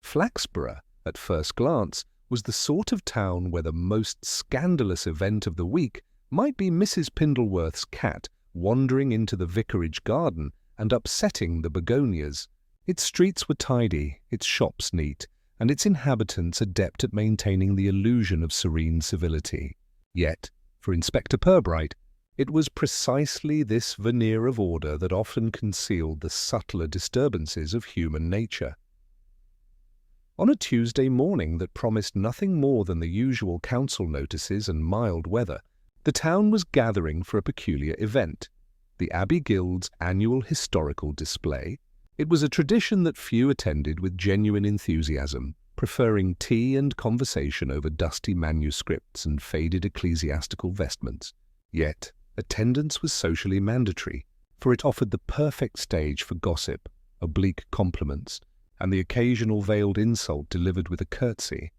Flaxborough, at first glance, was the sort of town where the most scandalous event of the week might be Mrs. Pindleworth's cat wandering into the vicarage garden and upsetting the begonias. Its streets were tidy, its shops neat, and its inhabitants adept at maintaining the illusion of serene civility. Yet, for Inspector Purbright, it was precisely this veneer of order that often concealed the subtler disturbances of human nature. On a Tuesday morning that promised nothing more than the usual council notices and mild weather, the town was gathering for a peculiar event, the Abbey Guild's annual historical display. It was a tradition that few attended with genuine enthusiasm, preferring tea and conversation over dusty manuscripts and faded ecclesiastical vestments. Yet, attendance was socially mandatory, for it offered the perfect stage for gossip, oblique compliments, and the occasional veiled insult delivered with a curtsy.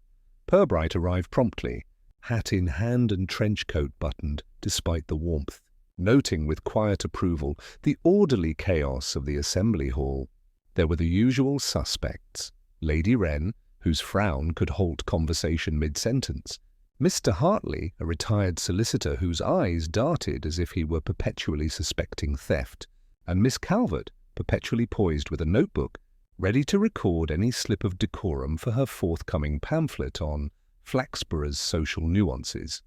Purbright arrived promptly, hat in hand and trench coat buttoned, despite the warmth, noting with quiet approval the orderly chaos of the assembly hall. There were the usual suspects: Lady Wren, whose frown could halt conversation mid-sentence; Mr. Hartley, a retired solicitor whose eyes darted as if he were perpetually suspecting theft; and Miss Calvert, perpetually poised with a notebook, ready to record any slip of decorum for her forthcoming pamphlet on Flaxborough's social nuances.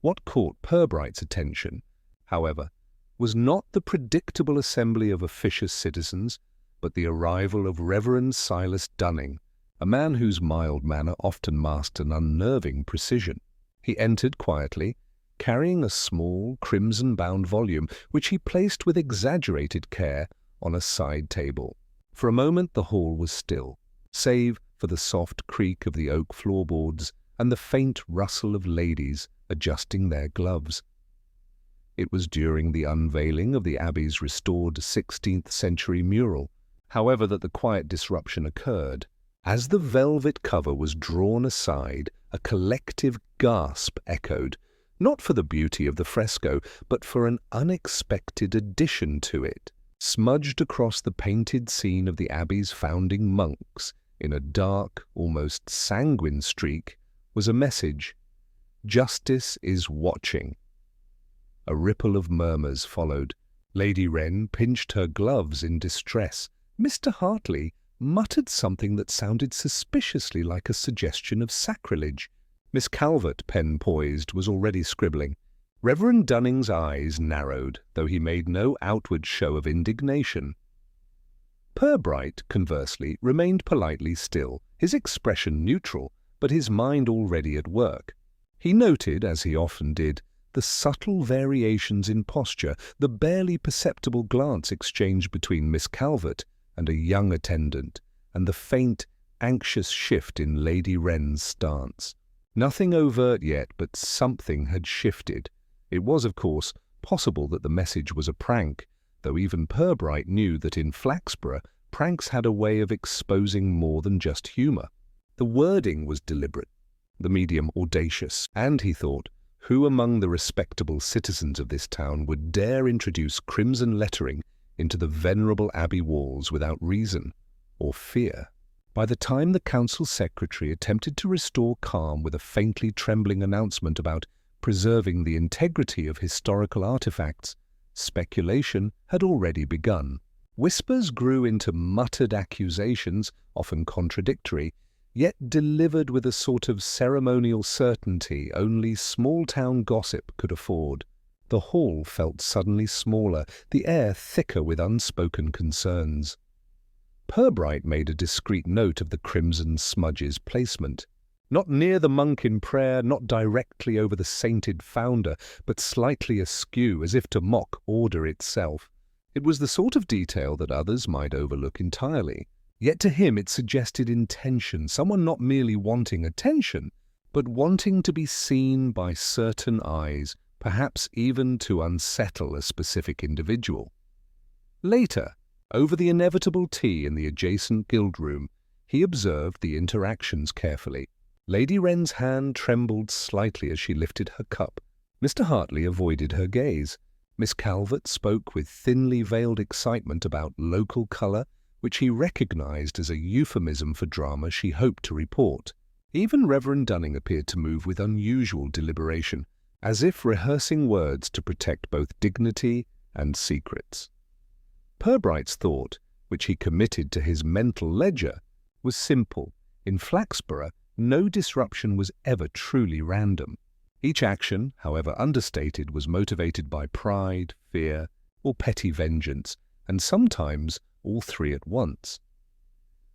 What caught Purbright's attention, however, was not the predictable assembly of officious citizens, but the arrival of Reverend Silas Dunning, a man whose mild manner often masked an unnerving precision. He entered quietly, carrying a small, crimson-bound volume, which he placed with exaggerated care on a side table. For a moment the hall was still, save for the soft creak of the oak floorboards and the faint rustle of ladies adjusting their gloves. It was during the unveiling of the Abbey's restored 16th-century mural, however, that the quiet disruption occurred. As the velvet cover was drawn aside, a collective gasp echoed, not for the beauty of the fresco, but for an unexpected addition to it. Smudged across the painted scene of the Abbey's founding monks, in a dark, almost sanguine streak, was a message: "Justice is watching." A ripple of murmurs followed. Lady Wren pinched her gloves in distress. Mr. Hartley muttered something that sounded suspiciously like a suggestion of sacrilege. Miss Calvert, pen poised, was already scribbling. Reverend Dunning's eyes narrowed, though he made no outward show of indignation. Purbright, conversely, remained politely still, his expression neutral, but his mind already at work. He noted, as he often did, the subtle variations in posture, the barely perceptible glance exchanged between Miss Calvert and a young attendant, and the faint, anxious shift in Lady Wren's stance. Nothing overt yet, but something had shifted. It was, of course, possible that the message was a prank, though even Purbright knew that in Flaxborough pranks had a way of exposing more than just humour. The wording was deliberate, the medium audacious, and, he thought, who among the respectable citizens of this town would dare introduce crimson lettering into the venerable Abbey Walls without reason or fear? By the time the council secretary attempted to restore calm with a faintly trembling announcement about preserving the integrity of historical artifacts, speculation had already begun. Whispers grew into muttered accusations, often contradictory, yet delivered with a sort of ceremonial certainty only small-town gossip could afford. The hall felt suddenly smaller, the air thicker with unspoken concerns. Purbright made a discreet note of the crimson smudge's placement. Not near the monk in prayer, not directly over the sainted founder, but slightly askew, as if to mock order itself. It was the sort of detail that others might overlook entirely. Yet to him it suggested intention, someone not merely wanting attention, but wanting to be seen by certain eyes, perhaps even to unsettle a specific individual. Later, over the inevitable tea in the adjacent guild room, he observed the interactions carefully. Lady Wren's hand trembled slightly as she lifted her cup. Mr. Hartley avoided her gaze. Miss Calvert spoke with thinly veiled excitement about local colour, which he recognized as a euphemism for drama she hoped to report. Even Reverend Dunning appeared to move with unusual deliberation, as if rehearsing words to protect both dignity and secrets. Purbright's thought, which he committed to his mental ledger, was simple. In Flaxborough, no disruption was ever truly random. Each action, however understated, was motivated by pride, fear, or petty vengeance, and sometimes all three at once.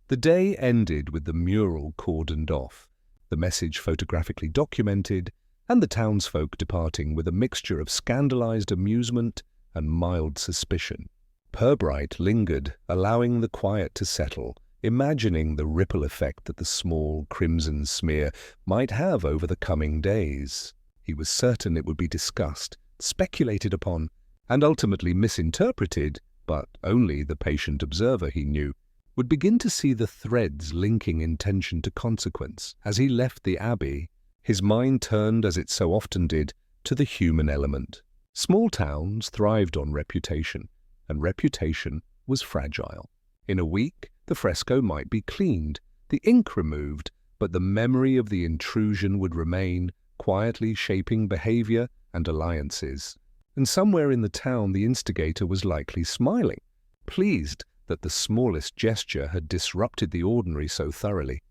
The day ended with the mural cordoned off, the message photographically documented, and the townsfolk departing with a mixture of scandalized amusement and mild suspicion. Purbright lingered, allowing the quiet to settle, imagining the ripple effect that the small crimson smear might have over the coming days. He was certain it would be discussed, speculated upon, and ultimately misinterpreted, but only the patient observer, he knew, would begin to see the threads linking intention to consequence. As he left the Abbey, his mind turned, as it so often did, to the human element. Small towns thrived on reputation, and reputation was fragile. In a week, the fresco might be cleaned, the ink removed, but the memory of the intrusion would remain, quietly shaping behavior and alliances. And somewhere in the town the instigator was likely smiling, pleased that the smallest gesture had disrupted the ordinary so thoroughly.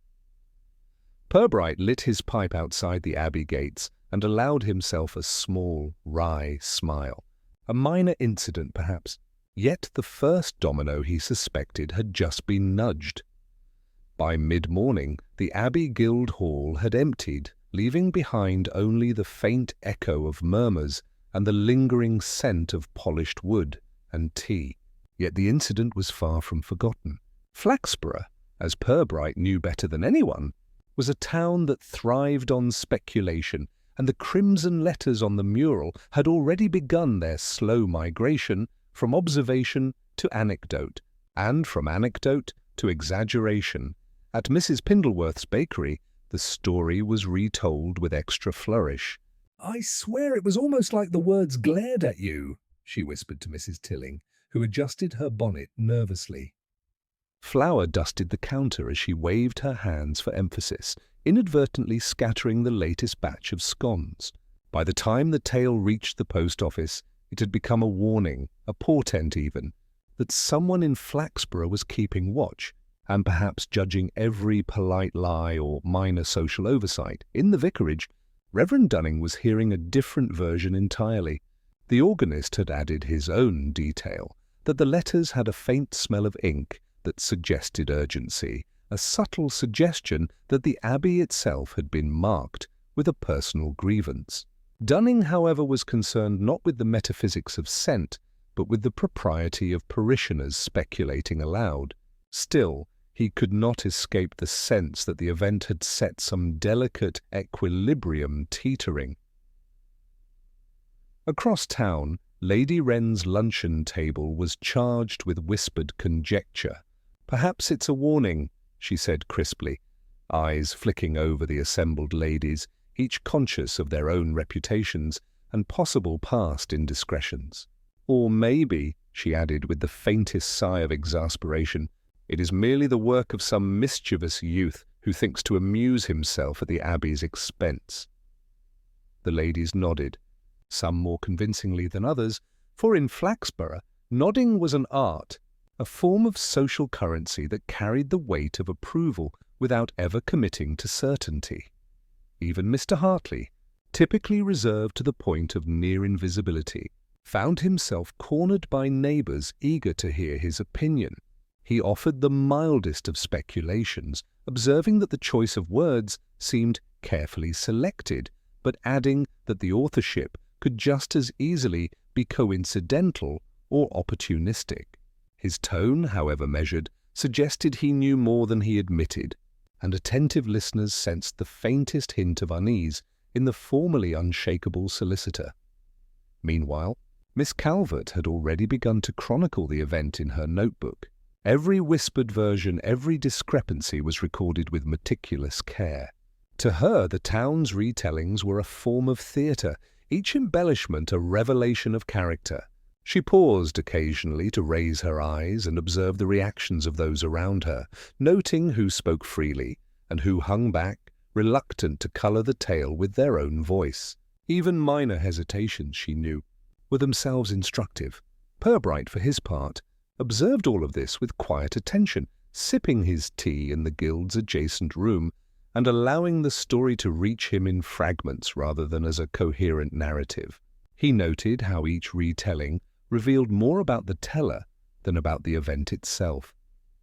Purbright lit his pipe outside the Abbey gates and allowed himself a small, wry smile. A minor incident, perhaps. Yet the first domino he suspected had just been nudged. By mid-morning, the Abbey Guild Hall had emptied, leaving behind only the faint echo of murmurs and the lingering scent of polished wood and tea. Yet the incident was far from forgotten. Flaxborough, as Purbright knew better than anyone, was a town that thrived on speculation, and the crimson letters on the mural had already begun their slow migration from observation to anecdote, and from anecdote to exaggeration. At Mrs. Pindleworth's bakery, the story was retold with extra flourish. "I swear it was almost like the words glared at you," she whispered to Mrs. Tilling, who adjusted her bonnet nervously. Flour dusted the counter as she waved her hands for emphasis, inadvertently scattering the latest batch of scones. By the time the tale reached the post office, it had become a warning, a portent even, that someone in Flaxborough was keeping watch, and perhaps judging every polite lie or minor social oversight. In the vicarage, Reverend Dunning was hearing a different version entirely. The organist had added his own detail, that the letters had a faint smell of ink that suggested urgency, a subtle suggestion that the Abbey itself had been marked with a personal grievance. Dunning, however, was concerned not with the metaphysics of scent, but with the propriety of parishioners speculating aloud. Still, he could not escape the sense that the event had set some delicate equilibrium teetering. Across town, Lady Wren's luncheon table was charged with whispered conjecture. "Perhaps it's a warning," she said crisply, eyes flicking over the assembled ladies, each conscious of their own reputations and possible past indiscretions. "Or maybe," she added with the faintest sigh of exasperation, "it is merely the work of some mischievous youth who thinks to amuse himself at the Abbey's expense." The ladies nodded, some more convincingly than others, for in Flaxborough, nodding was an art, a form of social currency that carried the weight of approval without ever committing to certainty. Even Mr. Hartley, typically reserved to the point of near invisibility, found himself cornered by neighbours eager to hear his opinion. He offered the mildest of speculations, observing that the choice of words seemed carefully selected, but adding that the authorship could just as easily be coincidental or opportunistic. His tone, however measured, suggested he knew more than he admitted, and attentive listeners sensed the faintest hint of unease in the formerly unshakable solicitor. Meanwhile, Miss Calvert had already begun to chronicle the event in her notebook. Every whispered version, every discrepancy was recorded with meticulous care. To her, the town's retellings were a form of theatre, each embellishment a revelation of character. She paused occasionally to raise her eyes and observe the reactions of those around her, noting who spoke freely and who hung back, reluctant to colour the tale with their own voice. Even minor hesitations, she knew, were themselves instructive. Purbright, for his part, observed all of this with quiet attention, sipping his tea in the guild's adjacent room and allowing the story to reach him in fragments rather than as a coherent narrative. He noted how each retelling revealed more about the teller than about the event itself.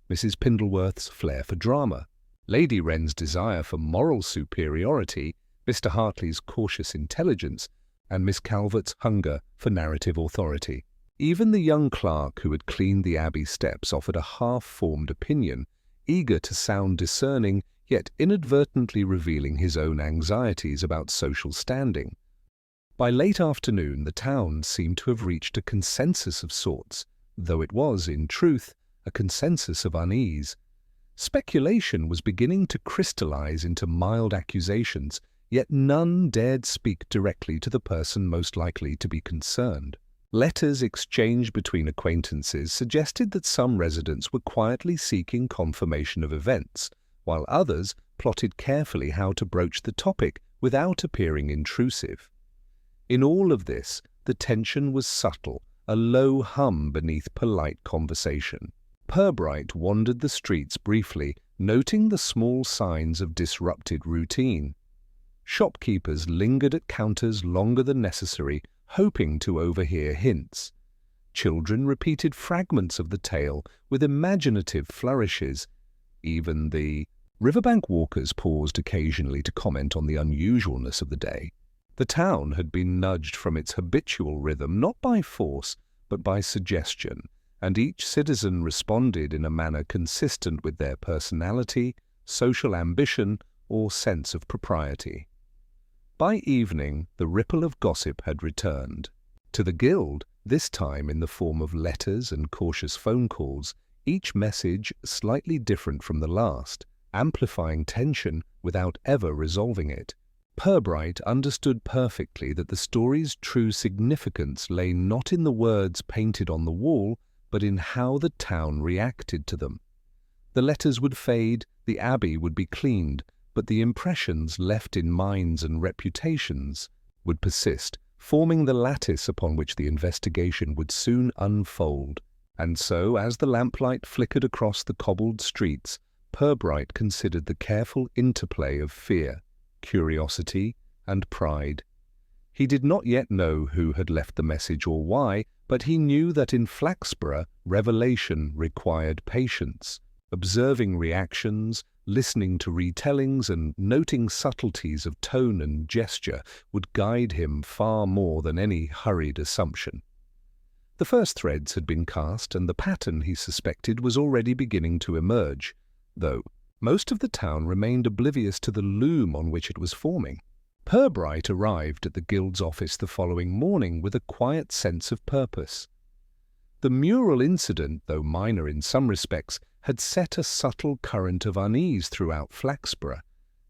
Mrs. Pindleworth's flair for drama, Lady Wren's desire for moral superiority, Mr. Hartley's cautious intelligence, and Miss Calvert's hunger for narrative authority. Even the young clerk who had cleaned the Abbey steps offered a half-formed opinion, eager to sound discerning, yet inadvertently revealing his own anxieties about social standing. By late afternoon, the town seemed to have reached a consensus of sorts, though it was, in truth, a consensus of unease. Speculation was beginning to crystallize into mild accusations, yet none dared speak directly to the person most likely to be concerned. Letters exchanged between acquaintances suggested that some residents were quietly seeking confirmation of events, while others plotted carefully how to broach the topic without appearing intrusive. In all of this, the tension was subtle, a low hum beneath polite conversation. Purbright wandered the streets briefly, noting the small signs of disrupted routine. Shopkeepers lingered at counters longer than necessary, hoping to overhear hints. Children repeated fragments of the tale with imaginative flourishes. Even the riverbank walkers paused occasionally to comment on the unusualness of the day. The town had been nudged from its habitual rhythm not by force, but by suggestion, and each citizen responded in a manner consistent with their personality, social ambition, or sense of propriety. By evening, the ripple of gossip had returned. To the guild, this time in the form of letters and cautious phone calls, each message slightly different from the last, amplifying tension without ever resolving it. Purbright understood perfectly that the story's true significance lay not in the words painted on the wall, but in how the town reacted to them. The letters would fade, the abbey would be cleaned, but the impressions left in minds and reputations would persist, forming the lattice upon which the investigation would soon unfold. And so, as the lamplight flickered across the cobbled streets, Purbright considered the careful interplay of fear, curiosity, and pride. He did not yet know who had left the message or why, but he knew that in Flaxborough revelation required patience. Observing reactions, listening to retellings, and noting subtleties of tone and gesture would guide him far more than any hurried assumption. The first threads had been cast, and the pattern, he suspected, was already beginning to emerge, though most of the town remained oblivious to the loom on which it was forming. Purbright arrived at the guild's office the following morning with a quiet sense of purpose. The mural incident, though minor in some respects, had set a subtle current of unease throughout Flaxborough,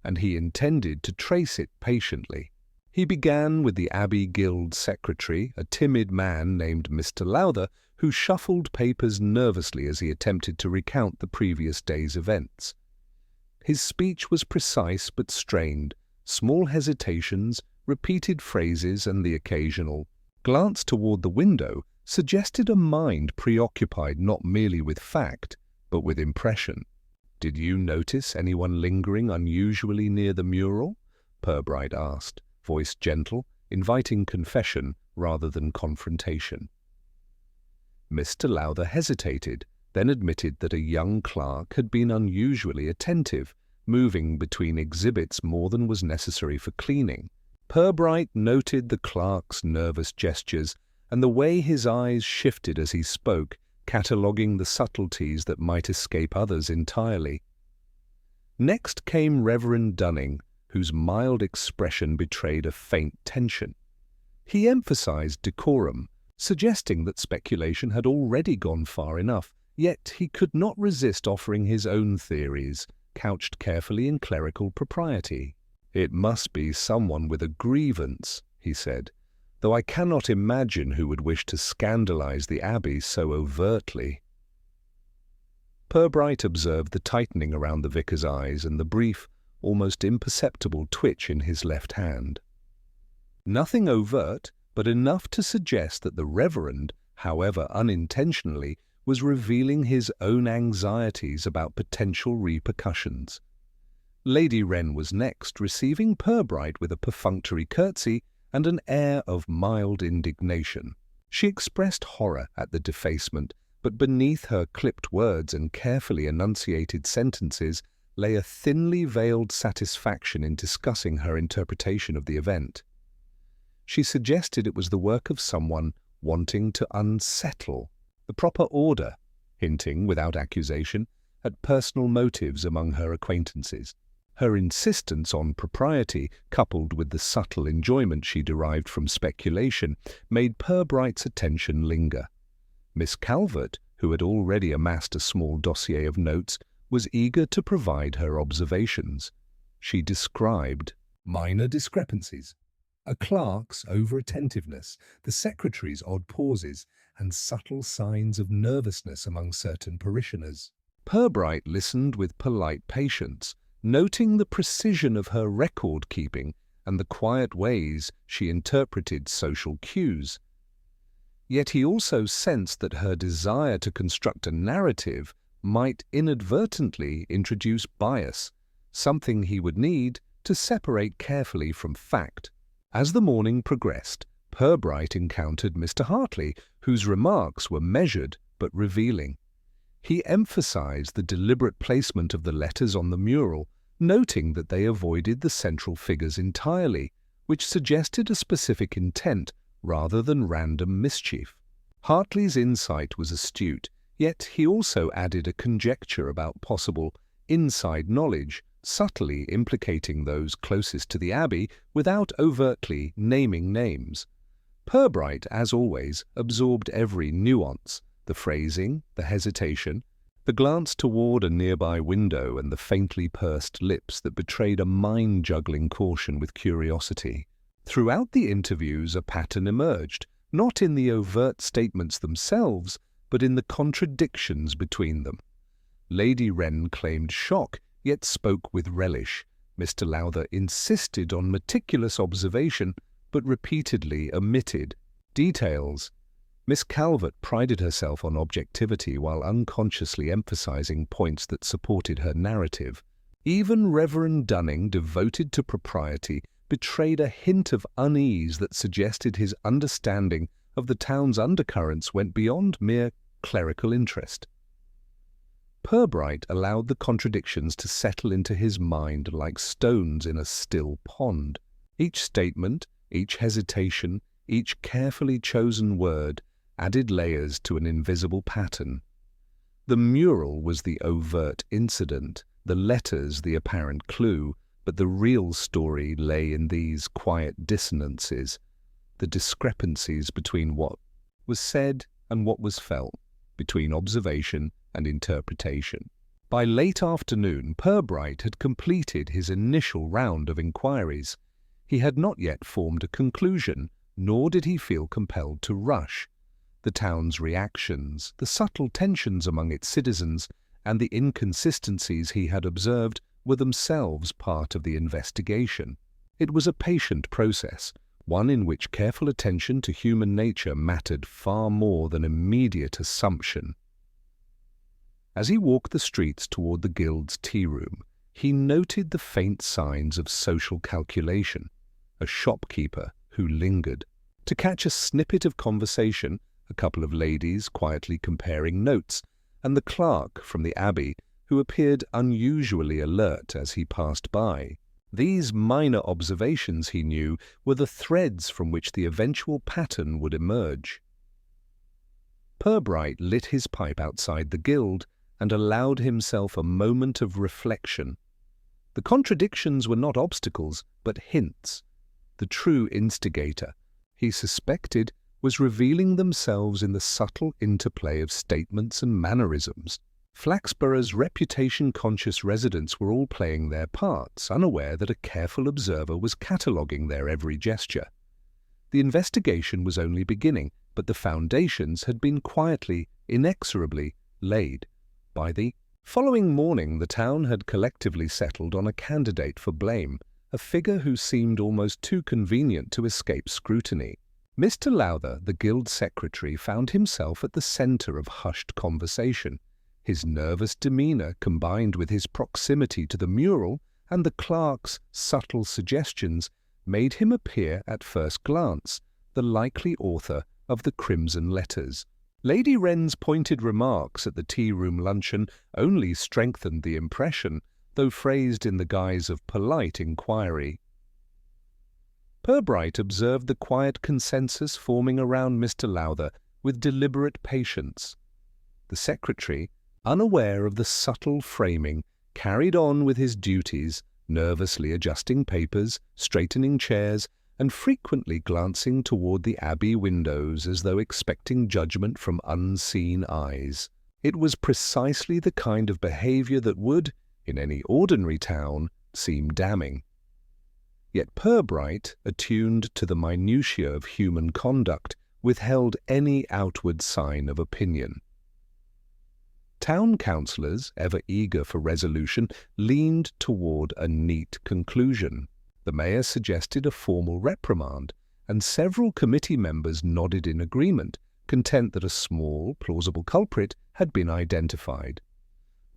and he intended to trace it patiently. He began with the Abbey Guild secretary, a timid man named Mr. Lowther, who shuffled papers nervously as he attempted to recount the previous day's events. His speech was precise but strained, small hesitations, repeated phrases, and the occasional glance toward the window suggested a mind preoccupied not merely with fact, but with impression. "Did you notice anyone lingering unusually near the mural?" Purbright asked, voice gentle, inviting confession rather than confrontation. Mr. Lowther hesitated, then admitted that a young clerk had been unusually attentive, moving between exhibits more than was necessary for cleaning. Purbright noted the clerk's nervous gestures and the way his eyes shifted as he spoke, cataloguing the subtleties that might escape others entirely. Next came Reverend Dunning, whose mild expression betrayed a faint tension. He emphasized decorum, suggesting that speculation had already gone far enough, yet he could not resist offering his own theories, couched carefully in clerical propriety. "It must be someone with a grievance," he said. though I cannot imagine who would wish to scandalize the Abbey so overtly." Purbright observed the tightening around the vicar's eyes and the brief, almost imperceptible twitch in his left hand. Nothing overt, but enough to suggest that the Reverend, however unintentionally, was revealing his own anxieties about potential repercussions. Lady Wren was next, receiving Purbright with a perfunctory curtsy and an air of mild indignation. She expressed horror at the defacement, but beneath her clipped words and carefully enunciated sentences lay a thinly veiled satisfaction in discussing her interpretation of the event. She suggested it was the work of someone wanting to unsettle the proper order, hinting, without accusation, at personal motives among her acquaintances. Her insistence on propriety, coupled with the subtle enjoyment she derived from speculation, made Purbright's attention linger. Miss Calvert, who had already amassed a small dossier of notes, was eager to provide her observations. She described minor discrepancies, a clerk's over-attentiveness, the secretary's odd pauses, and subtle signs of nervousness among certain parishioners. Purbright listened with polite patience, noting the precision of her record-keeping and the quiet ways she interpreted social cues. Yet he also sensed that her desire to construct a narrative might inadvertently introduce bias, something he would need to separate carefully from fact. As the morning progressed, Purbright encountered Mr. Hartley, whose remarks were measured but revealing. He emphasized the deliberate placement of the letters on the mural, noting that they avoided the central figures entirely, which suggested a specific intent rather than random mischief. Hartley's insight was astute, yet he also added a conjecture about possible inside knowledge, subtly implicating those closest to the Abbey without overtly naming names. Purbright, as always, absorbed every nuance, the phrasing, the hesitation, the glance toward a nearby window and the faintly pursed lips that betrayed a mind-juggling caution with curiosity. Throughout the interviews a pattern emerged, not in the overt statements themselves, but in the contradictions between them. Lady Wren claimed shock, yet spoke with relish. Mr. Lowther insisted on meticulous observation, but repeatedly omitted details. Miss Calvert prided herself on objectivity while unconsciously emphasizing points that supported her narrative. Even Reverend Dunning, devoted to propriety, betrayed a hint of unease that suggested his understanding of the town's undercurrents went beyond mere clerical interest. Purbright allowed the contradictions to settle into his mind like stones in a still pond. Each statement, each hesitation, each carefully chosen word added layers to an invisible pattern. The mural was the overt incident, the letters the apparent clue, but the real story lay in these quiet dissonances, the discrepancies between what was said and what was felt, between observation and interpretation. By late afternoon, Purbright had completed his initial round of inquiries. He had not yet formed a conclusion, nor did he feel compelled to rush. The town's reactions, the subtle tensions among its citizens, and the inconsistencies he had observed were themselves part of the investigation. It was a patient process, one in which careful attention to human nature mattered far more than immediate assumption. As he walked the streets toward the Guild's tea room, he noted the faint signs of social calculation, a shopkeeper who lingered to catch a snippet of conversation, a couple of ladies quietly comparing notes, and the clerk from the Abbey who appeared unusually alert as he passed by. These minor observations, he knew, were the threads from which the eventual pattern would emerge. Purbright lit his pipe outside the Guild and allowed himself a moment of reflection. The contradictions were not obstacles, but hints. The true instigator, he suspected, was revealing themselves in the subtle interplay of statements and mannerisms. Flaxborough's reputation-conscious residents were all playing their parts, unaware that a careful observer was cataloguing their every gesture. The investigation was only beginning, but the foundations had been quietly, inexorably laid. By the following morning, the town had collectively settled on a candidate for blame, a figure who seemed almost too convenient to escape scrutiny. Mr. Lowther, the guild secretary, found himself at the center of hushed conversation. His nervous demeanor, combined with his proximity to the mural and the clerk's subtle suggestions, made him appear at first glance the likely author of the Crimson Letters. Lady Wren's pointed remarks at the tea-room luncheon only strengthened the impression, though phrased in the guise of polite inquiry. Purbright observed the quiet consensus forming around Mr. Lowther with deliberate patience. The secretary, unaware of the subtle framing, carried on with his duties, nervously adjusting papers, straightening chairs, and frequently glancing toward the Abbey windows as though expecting judgment from unseen eyes. It was precisely the kind of behavior that would, in any ordinary town, seem damning. Yet Purbright, attuned to the minutiae of human conduct, withheld any outward sign of opinion. Town councillors, ever eager for resolution, leaned toward a neat conclusion. The mayor suggested a formal reprimand, and several committee members nodded in agreement, content that a small, plausible culprit had been identified.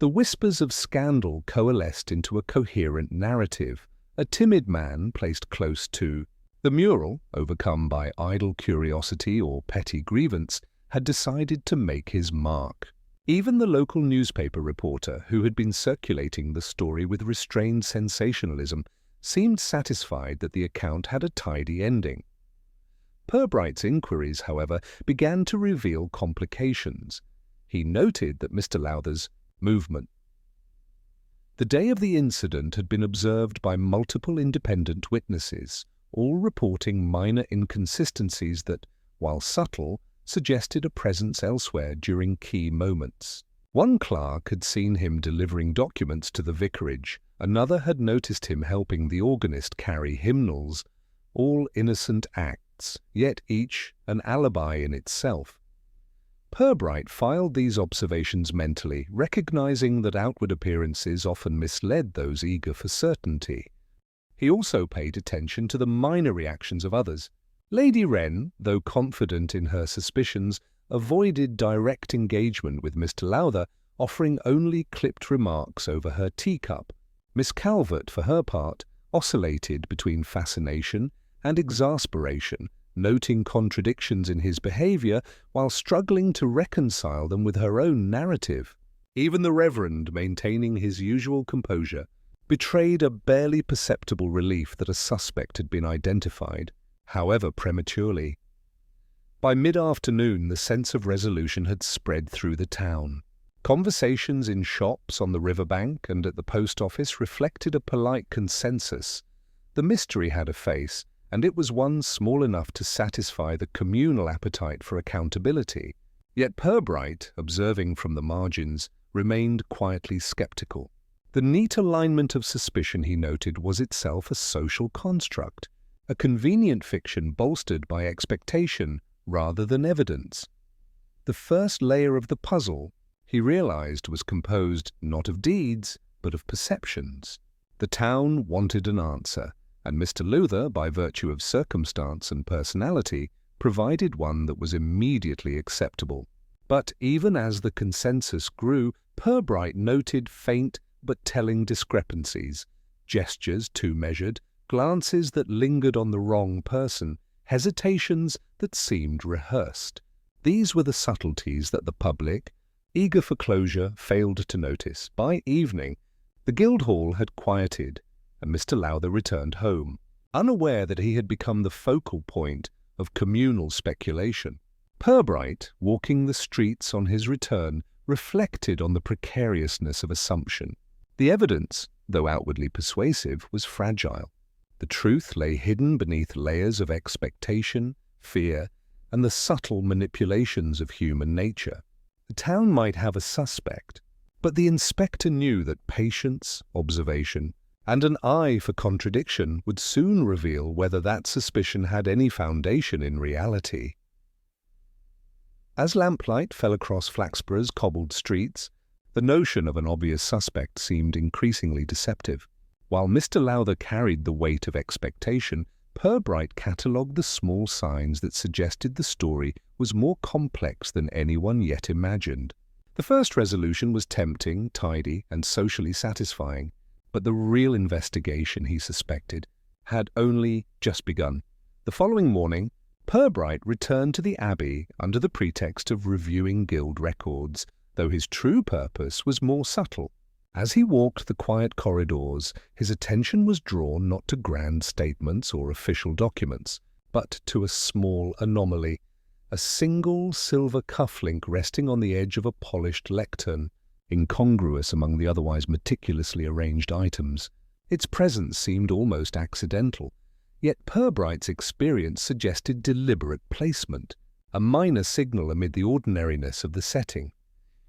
The whispers of scandal coalesced into a coherent narrative. A timid man placed close to the mural, overcome by idle curiosity or petty grievance, had decided to make his mark. Even the local newspaper reporter, who had been circulating the story with restrained sensationalism, seemed satisfied that the account had a tidy ending. Purbright's inquiries, however, began to reveal complications. He noted that Mr. Lowther's movement the day of the incident had been observed by multiple independent witnesses, all reporting minor inconsistencies that, while subtle, suggested a presence elsewhere during key moments. One clerk had seen him delivering documents to the vicarage, another had noticed him helping the organist carry hymnals, all innocent acts, yet each an alibi in itself. Purbright filed these observations mentally, recognizing that outward appearances often misled those eager for certainty. He also paid attention to the minor reactions of others. Lady Wren, though confident in her suspicions, avoided direct engagement with Mr. Lowther, offering only clipped remarks over her teacup. Miss Calvert, for her part, oscillated between fascination and exasperation, noting contradictions in his behavior while struggling to reconcile them with her own narrative. Even the Reverend, maintaining his usual composure, betrayed a barely perceptible relief that a suspect had been identified, however prematurely. By mid-afternoon, the sense of resolution had spread through the town. Conversations in shops on the riverbank and at the post office reflected a polite consensus. The mystery had a face, and it was one small enough to satisfy the communal appetite for accountability. Yet Purbright, observing from the margins, remained quietly skeptical. The neat alignment of suspicion, he noted, was itself a social construct, a convenient fiction bolstered by expectation rather than evidence. The first layer of the puzzle, he realized, was composed not of deeds, but of perceptions. The town wanted an answer, and Mr. Lowther, by virtue of circumstance and personality, provided one that was immediately acceptable. But even as the consensus grew, Purbright noted faint but telling discrepancies, gestures too measured, glances that lingered on the wrong person, hesitations that seemed rehearsed. These were the subtleties that the public, eager for closure, failed to notice. By evening, the Guildhall had quieted, and Mr. Lowther returned home, unaware that he had become the focal point of communal speculation. Purbright, walking the streets on his return, reflected on the precariousness of assumption. The evidence, though outwardly persuasive, was fragile. The truth lay hidden beneath layers of expectation, fear, and the subtle manipulations of human nature. The town might have a suspect, but the inspector knew that patience, observation, and an eye for contradiction would soon reveal whether that suspicion had any foundation in reality. As lamplight fell across Flaxborough's cobbled streets, the notion of an obvious suspect seemed increasingly deceptive. While Mr. Lowther carried the weight of expectation, Purbright catalogued the small signs that suggested the story was more complex than anyone yet imagined. The first resolution was tempting, tidy, and socially satisfying, but the real investigation, he suspected, had only just begun. The following morning, Purbright returned to the Abbey under the pretext of reviewing guild records, though his true purpose was more subtle. As he walked the quiet corridors, his attention was drawn not to grand statements or official documents, but to a small anomaly, a single silver cufflink resting on the edge of a polished lectern, incongruous among the otherwise meticulously arranged items. Its presence seemed almost accidental, yet Purbright's experience suggested deliberate placement, a minor signal amid the ordinariness of the setting.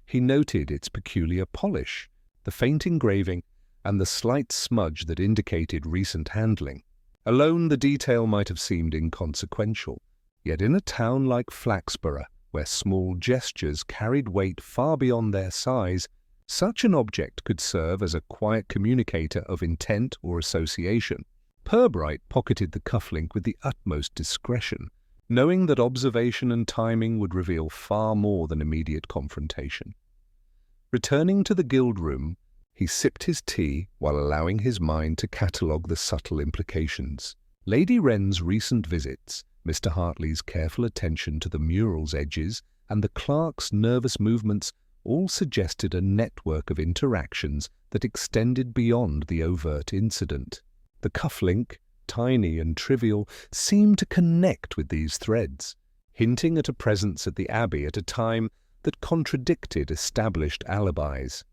He noted its peculiar polish, the faint engraving, and the slight smudge that indicated recent handling. Alone, the detail might have seemed inconsequential, yet in a town like Flaxborough, where small gestures carried weight far beyond their size, such an object could serve as a quiet communicator of intent or association. Purbright pocketed the cufflink with the utmost discretion, knowing that observation and timing would reveal far more than immediate confrontation. Returning to the guild room, he sipped his tea while allowing his mind to catalogue the subtle implications. Lady Wren's recent visits, Mr. Hartley's careful attention to the mural's edges, and the clerk's nervous movements all suggested a network of interactions that extended beyond the overt incident. The cufflink, tiny and trivial, seemed to connect with these threads, hinting at a presence at the Abbey at a time that contradicted established alibis.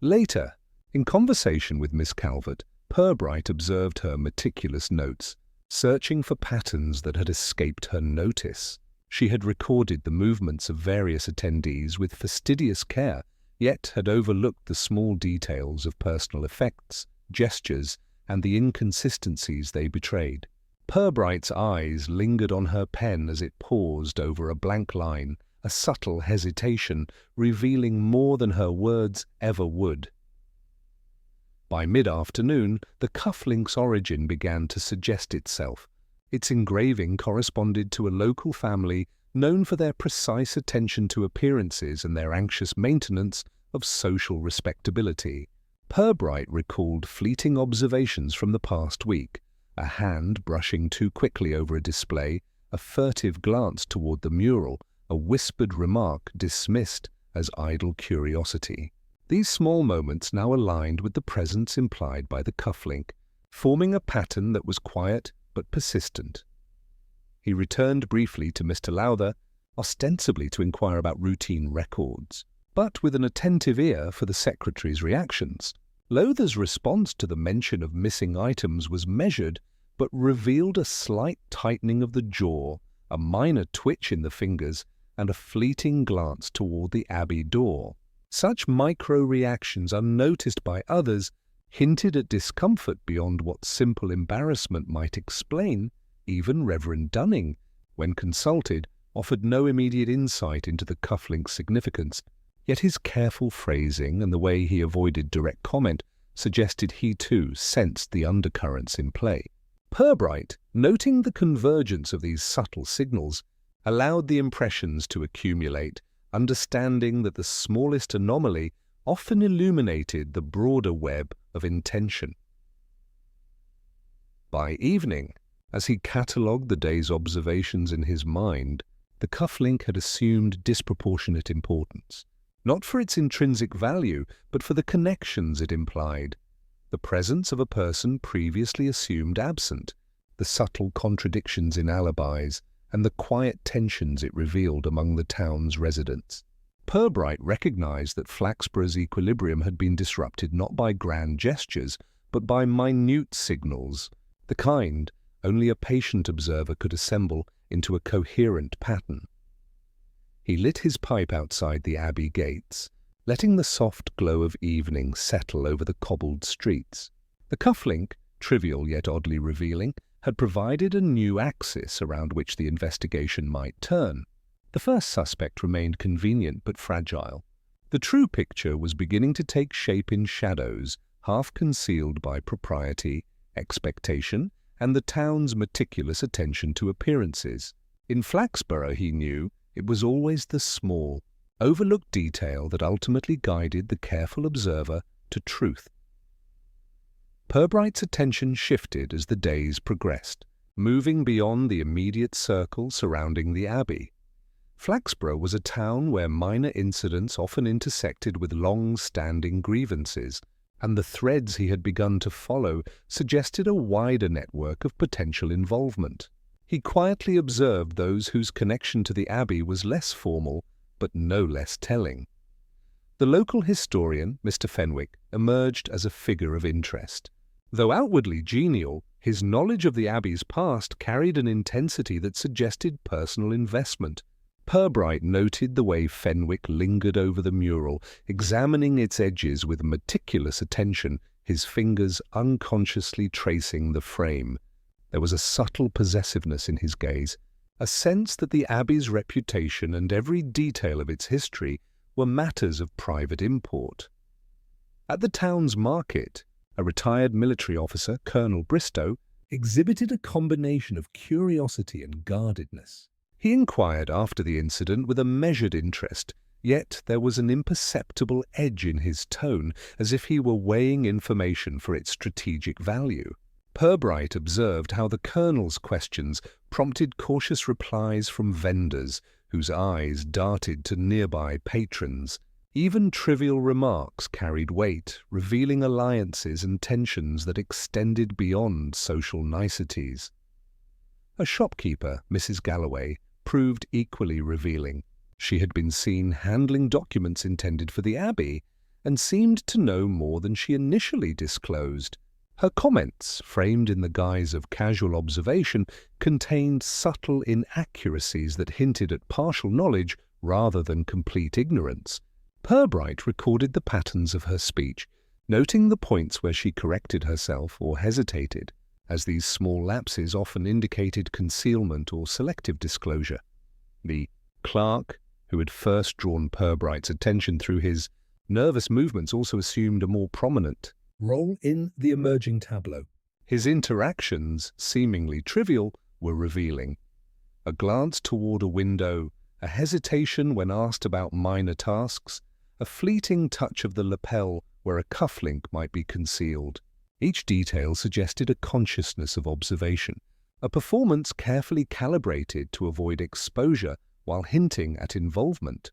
Later, in conversation with Miss Calvert, Purbright observed her meticulous notes, searching for patterns that had escaped her notice. She had recorded the movements of various attendees with fastidious care, yet had overlooked the small details of personal effects, gestures, and the inconsistencies they betrayed. Purbright's eyes lingered on her pen as it paused over a blank line, a subtle hesitation revealing more than her words ever would. By mid-afternoon, the cufflink's origin began to suggest itself. Its engraving corresponded to a local family known for their precise attention to appearances and their anxious maintenance of social respectability. Purbright recalled fleeting observations from the past week, a hand brushing too quickly over a display, a furtive glance toward the mural, a whispered remark dismissed as idle curiosity. These small moments now aligned with the presence implied by the cufflink, forming a pattern that was quiet but persistent. He returned briefly to Mr. Lowther, ostensibly to inquire about routine records, but with an attentive ear for the secretary's reactions. Lowther's response to the mention of missing items was measured, but revealed a slight tightening of the jaw, a minor twitch in the fingers, and a fleeting glance toward the Abbey door. Such micro-reactions, unnoticed by others, hinted at discomfort beyond what simple embarrassment might explain. Even Reverend Dunning, when consulted, offered no immediate insight into the cufflink's significance, yet his careful phrasing and the way he avoided direct comment suggested he too sensed the undercurrents in play. Purbright, noting the convergence of these subtle signals, allowed the impressions to accumulate, understanding that the smallest anomaly often illuminated the broader web of intention. By evening, as he catalogued the day's observations in his mind, the cufflink had assumed disproportionate importance, not for its intrinsic value, but for the connections it implied. The presence of a person previously assumed absent, the subtle contradictions in alibis, and the quiet tensions it revealed among the town's residents. Purbright recognized that Flaxborough's equilibrium had been disrupted not by grand gestures, but by minute signals, the kind only a patient observer could assemble into a coherent pattern. He lit his pipe outside the Abbey gates, letting the soft glow of evening settle over the cobbled streets. The cufflink, trivial yet oddly revealing, had provided a new axis around which the investigation might turn. The first suspect remained convenient but fragile. The true picture was beginning to take shape in shadows, half concealed by propriety, expectation, and the town's meticulous attention to appearances. In Flaxborough, he knew, it was always the small, overlooked detail that ultimately guided the careful observer to truth. Purbright's attention shifted as the days progressed, moving beyond the immediate circle surrounding the Abbey. Flaxborough was a town where minor incidents often intersected with long-standing grievances, and the threads he had begun to follow suggested a wider network of potential involvement. He quietly observed those whose connection to the Abbey was less formal, but no less telling. The local historian, Mr. Fenwick, emerged as a figure of interest. Though outwardly genial, his knowledge of the Abbey's past carried an intensity that suggested personal investment. Purbright noted the way Fenwick lingered over the mural, examining its edges with meticulous attention, his fingers unconsciously tracing the frame. There was a subtle possessiveness in his gaze, a sense that the Abbey's reputation and every detail of its history were matters of private import. At the town's market, a retired military officer, Colonel Bristow, exhibited a combination of curiosity and guardedness. He inquired after the incident with a measured interest, yet there was an imperceptible edge in his tone, as if he were weighing information for its strategic value. Purbright observed how the Colonel's questions prompted cautious replies from vendors, whose eyes darted to nearby patrons. Even trivial remarks carried weight, revealing alliances and tensions that extended beyond social niceties. A shopkeeper, Mrs. Galloway, proved equally revealing. She had been seen handling documents intended for the Abbey, and seemed to know more than she initially disclosed. Her comments, framed in the guise of casual observation, contained subtle inaccuracies that hinted at partial knowledge rather than complete ignorance. Purbright recorded the patterns of her speech, noting the points where she corrected herself or hesitated, as these small lapses often indicated concealment or selective disclosure. The clerk, who had first drawn Purbright's attention through his nervous movements, also assumed a more prominent role in the emerging tableau. His interactions, seemingly trivial, were revealing. A glance toward a window, a hesitation when asked about minor tasks, a fleeting touch of the lapel where a cufflink might be concealed. Each detail suggested a consciousness of observation, a performance carefully calibrated to avoid exposure while hinting at involvement.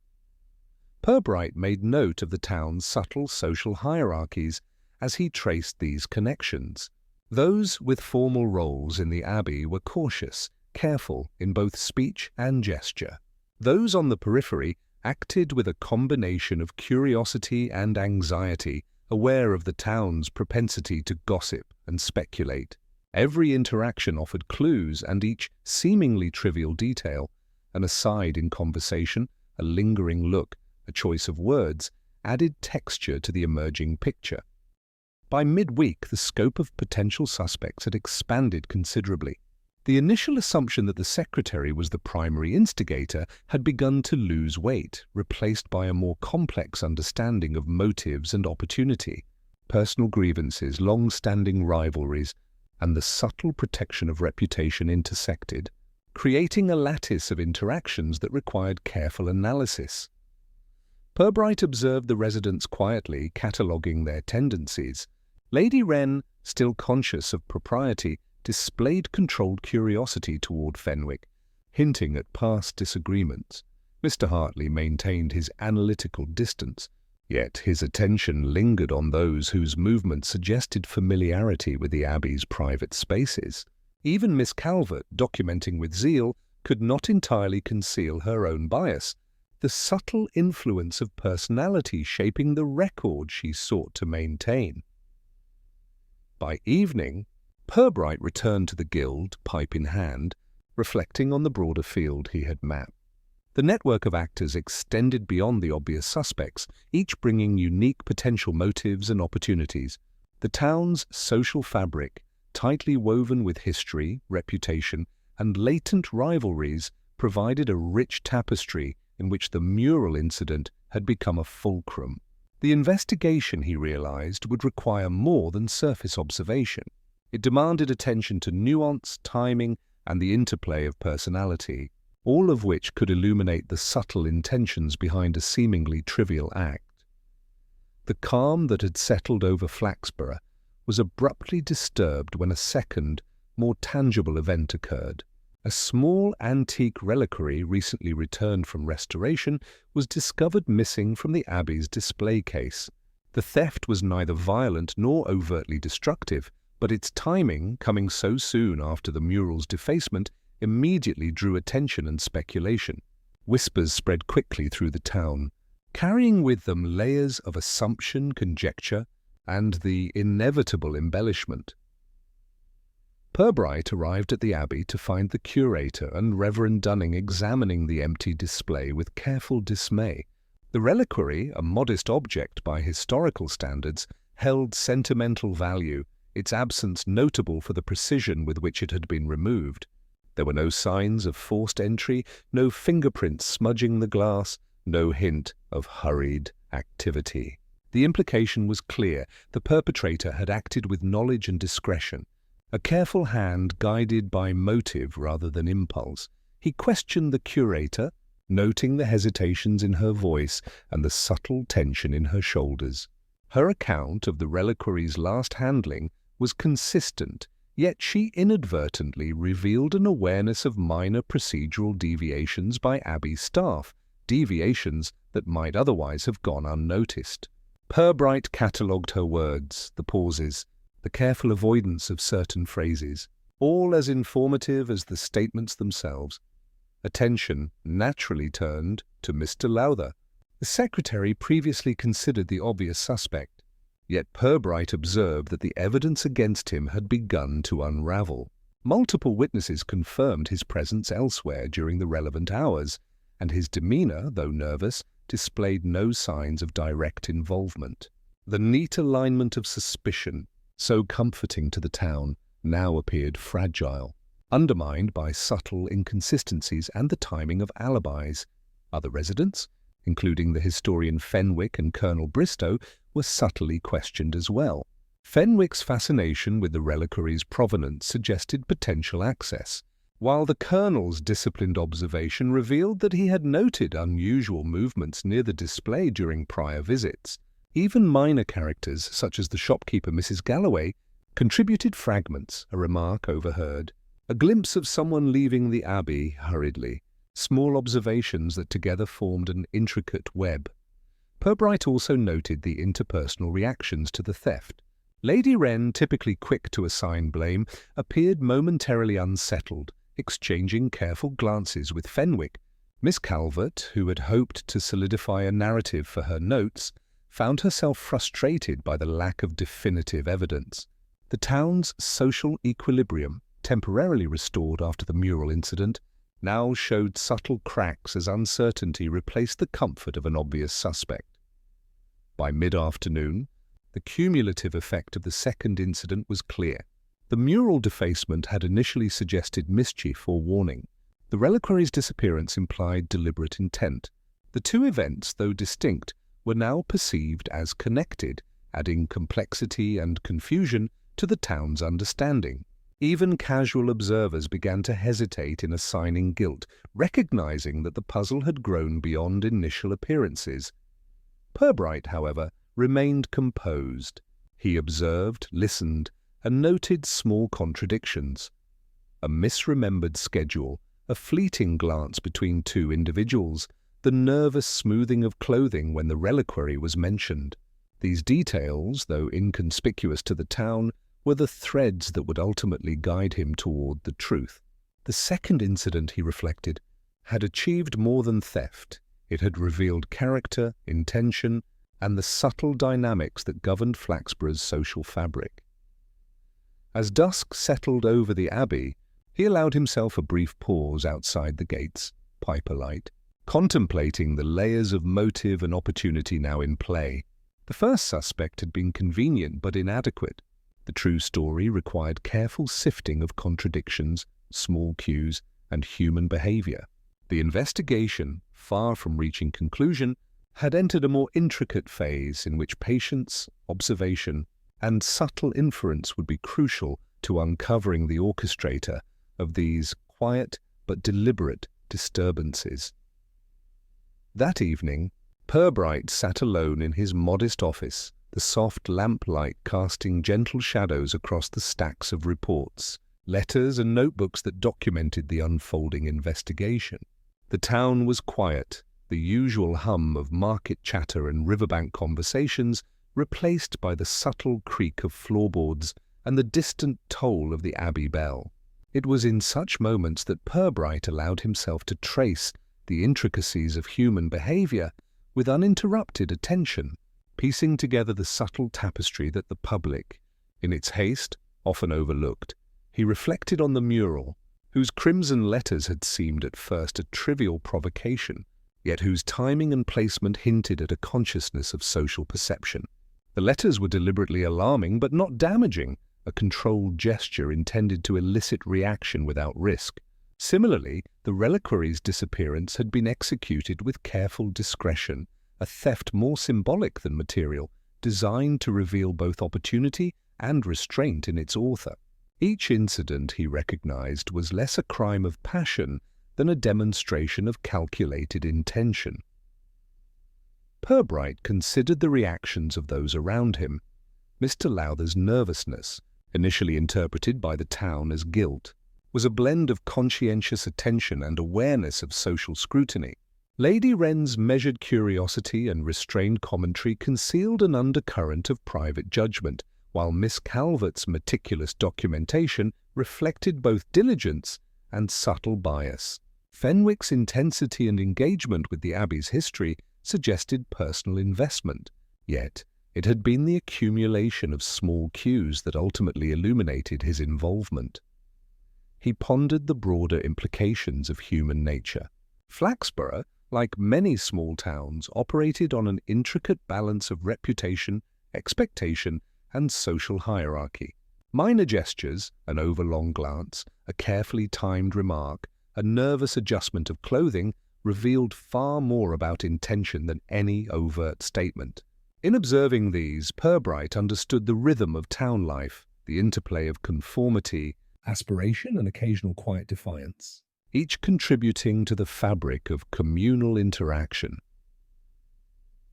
Purbright made note of the town's subtle social hierarchies as he traced these connections. Those with formal roles in the Abbey were cautious, careful in both speech and gesture. Those on the periphery acted with a combination of curiosity and anxiety, aware of the town's propensity to gossip and speculate. Every interaction offered clues, and each seemingly trivial detail, an aside in conversation, a lingering look, a choice of words, added texture to the emerging picture. By midweek, the scope of potential suspects had expanded considerably. The initial assumption that the secretary was the primary instigator had begun to lose weight, replaced by a more complex understanding of motives and opportunity. Personal grievances, long-standing rivalries, and the subtle protection of reputation intersected, creating a lattice of interactions that required careful analysis. Purbright observed the residents quietly, cataloguing their tendencies. Lady Wren, still conscious of propriety, displayed controlled curiosity toward Fenwick, hinting at past disagreements. Mr. Hartley maintained his analytical distance, yet his attention lingered on those whose movements suggested familiarity with the Abbey's private spaces. Even Miss Calvert, documenting with zeal, could not entirely conceal her own bias, the subtle influence of personality shaping the record she sought to maintain. By evening, Purbright returned to the guild, pipe in hand, reflecting on the broader field he had mapped. The network of actors extended beyond the obvious suspects, each bringing unique potential motives and opportunities. The town's social fabric, tightly woven with history, reputation, and latent rivalries, provided a rich tapestry in which the mural incident had become a fulcrum. The investigation, he realized, would require more than surface observation. It demanded attention to nuance, timing, and the interplay of personality, all of which could illuminate the subtle intentions behind a seemingly trivial act. The calm that had settled over Flaxborough was abruptly disturbed when a second, more tangible event occurred. A small antique reliquary recently returned from restoration was discovered missing from the Abbey's display case. The theft was neither violent nor overtly destructive, but its timing, coming so soon after the mural's defacement, immediately drew attention and speculation. Whispers spread quickly through the town, carrying with them layers of assumption, conjecture, and the inevitable embellishment. Purbright arrived at the Abbey to find the curator and Reverend Dunning examining the empty display with careful dismay. The reliquary, a modest object by historical standards, held sentimental value, its absence notable for the precision with which it had been removed. There were no signs of forced entry, no fingerprints smudging the glass, no hint of hurried activity. The implication was clear: the perpetrator had acted with knowledge and discretion, a careful hand guided by motive rather than impulse. He questioned the curator, noting the hesitations in her voice and the subtle tension in her shoulders. Her account of the reliquary's last handling was consistent, yet she inadvertently revealed an awareness of minor procedural deviations by Abbey staff, deviations that might otherwise have gone unnoticed. Purbright catalogued her words, the pauses, the careful avoidance of certain phrases, all as informative as the statements themselves. Attention naturally turned to Mr. Lowther. The secretary previously considered the obvious suspect, yet Purbright observed that the evidence against him had begun to unravel. Multiple witnesses confirmed his presence elsewhere during the relevant hours, and his demeanor, though nervous, displayed no signs of direct involvement. The neat alignment of suspicion, so comforting to the town, now appeared fragile, undermined by subtle inconsistencies and the timing of alibis. Other residents, including the historian Fenwick and Colonel Bristow, were subtly questioned as well. Fenwick's fascination with the reliquary's provenance suggested potential access, while the colonel's disciplined observation revealed that he had noted unusual movements near the display during prior visits. Even minor characters, such as the shopkeeper Mrs. Galloway, contributed fragments, a remark overheard, a glimpse of someone leaving the Abbey hurriedly, small observations that together formed an intricate web. Purbright also noted the interpersonal reactions to the theft. Lady Wren, typically quick to assign blame, appeared momentarily unsettled, exchanging careful glances with Fenwick. Miss Calvert, who had hoped to solidify a narrative for her notes, found herself frustrated by the lack of definitive evidence. The town's social equilibrium, temporarily restored after the mural incident, now showed subtle cracks as uncertainty replaced the comfort of an obvious suspect. By mid-afternoon, the cumulative effect of the second incident was clear. The mural defacement had initially suggested mischief or warning. The reliquary's disappearance implied deliberate intent. The two events, though distinct, were now perceived as connected, adding complexity and confusion to the town's understanding. Even casual observers began to hesitate in assigning guilt, recognizing that the puzzle had grown beyond initial appearances. Purbright, however, remained composed. He observed, listened, and noted small contradictions. A misremembered schedule, a fleeting glance between two individuals, the nervous smoothing of clothing when the reliquary was mentioned. These details, though inconspicuous to the town, were the threads that would ultimately guide him toward the truth. The second incident, he reflected, had achieved more than theft. It had revealed character, intention, and the subtle dynamics that governed Flaxborough's social fabric. As dusk settled over the Abbey, he allowed himself a brief pause outside the gates, pipe alight. contemplating the layers of motive and opportunity now in play. The first suspect had been convenient but inadequate. The true story required careful sifting of contradictions, small cues, and human behavior. The investigation, far from reaching conclusion, had entered a more intricate phase in which patience, observation, and subtle inference would be crucial to uncovering the orchestrator of these quiet but deliberate disturbances. That evening, Purbright sat alone in his modest office, the soft lamplight casting gentle shadows across the stacks of reports, letters and notebooks that documented the unfolding investigation. The town was quiet, the usual hum of market chatter and riverbank conversations replaced by the subtle creak of floorboards and the distant toll of the Abbey bell. It was in such moments that Purbright allowed himself to trace the intricacies of human behavior with uninterrupted attention, piecing together the subtle tapestry that the public, in its haste, often overlooked. He reflected on the mural, whose crimson letters had seemed at first a trivial provocation, yet whose timing and placement hinted at a consciousness of social perception. The letters were deliberately alarming but not damaging, a controlled gesture intended to elicit reaction without risk. Similarly, the reliquary's disappearance had been executed with careful discretion, a theft more symbolic than material, designed to reveal both opportunity and restraint in its author. Each incident, he recognized, was less a crime of passion than a demonstration of calculated intention. Purbright considered the reactions of those around him. Mr. Lowther's nervousness, initially interpreted by the town as guilt, was a blend of conscientious attention and awareness of social scrutiny. Lady Wren's measured curiosity and restrained commentary concealed an undercurrent of private judgment, while Miss Calvert's meticulous documentation reflected both diligence and subtle bias. Fenwick's intensity and engagement with the Abbey's history suggested personal investment, yet it had been the accumulation of small cues that ultimately illuminated his involvement. He pondered the broader implications of human nature. Flaxborough, like many small towns, operated on an intricate balance of reputation, expectation, and social hierarchy. Minor gestures, an overlong glance, a carefully timed remark, a nervous adjustment of clothing revealed far more about intention than any overt statement. In observing these, Purbright understood the rhythm of town life, the interplay of conformity, aspiration, and occasional quiet defiance, each contributing to the fabric of communal interaction.